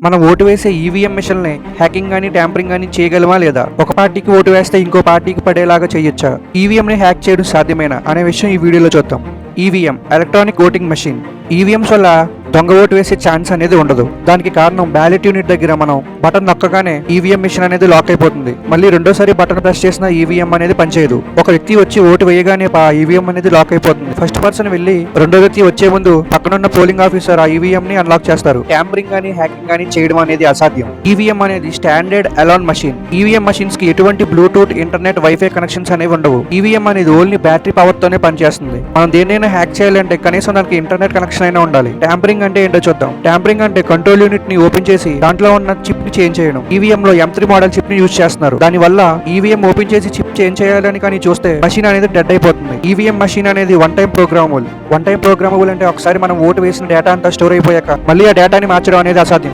మనం ఓటు వేసే ఈవీఎం మిషన్ని హ్యాకింగ్ గానీ ట్యాంపరింగ్ గానీ చేయగలమా లేదా? ఒక పార్టీకి ఓటు వేస్తే ఇంకో పార్టీకి పడేలాగా చేయొచ్చా? ఈవీఎం ని హ్యాక్ చేయడం సాధ్యమేనా అనే విషయం ఈ వీడియోలో చూద్దాం. EVM electronic voting machine. EVMs వల్ల దొంగ ఓటు వేసే ఛాన్స్ అనేది ఉండదు. దానికి కారణం బ్యాలెట్ యూనిట్ దగ్గర మనం బటన్ నొక్కగానే ఈవీఎం మిషన్ అనేది లాక్ అయిపోతుంది. మళ్ళీ రెండోసారి బటన్ ప్రెస్ చేసిన ఈవీఎం అనేది పనిచేయదు. ఒక వ్యక్తి వచ్చి ఓటు వేయగానే ఆ ఈవీఎం అనేది లాక్ అయిపోతుంది. ఫస్ట్ పర్సన్ వెళ్ళి రెండో వ్యక్తి వచ్చే ముందు పక్కనున్న పోలింగ్ ఆఫీసర్ ఆ ఈవీఎం ని అన్లాక్ చేస్తారు. ట్యాంపరింగ్ గానీ హ్యాకింగ్ గానీ చేయడం అనేది అసాధ్యం. ఈవీఎం అనేది standard alone machine. EVM machines కి ఎటువంటి బ్లూటూత్, ఇంటర్నెట్, వైఫై కనెక్షన్స్ అనేవి ఉండవు. ఈవీఎం అనేది ఓన్లీ బ్యాటరీ పవర్ తోనే పనిచేస్తుంది. మనం దేన్నైనా హ్యాక్ చేయాలంటే కనీసం దానికి ఇంటర్నెట్ కనెక్షన్ అయినా ఉండాలి. ట్యాంపరింగ్ అంటే ఏంటో చూద్దాం. ట్యాంపరింగ్ అంటే కంట్రోల్ యూనిట్ ని ఓపెన్ చేసి దాంట్లో ఉన్న చిప్ ని చేంజ్ చేయడం. ఈవీఎం లో M3 మోడల్ చిప్ ని యూజ్ చేస్తున్నారు. దాని వల్ల ఈవీఎం ఓపెన్ చేసి చిప్ చేంజ్ చేయాలని కానీ చూస్తే మషిన్ అనేది డెడ్ అయిపోతుంది. ఈవీఎం మషిన్ అనేది వన్ టైం ప్రోగ్రామబుల్ అంటే ఒకసారి మనం ఓటు వేసిన డేటా అంతా స్టోర్ అయిపోయాక మళ్ళీ ఆ డేటాని మార్చడం అనేది అసాధ్యం.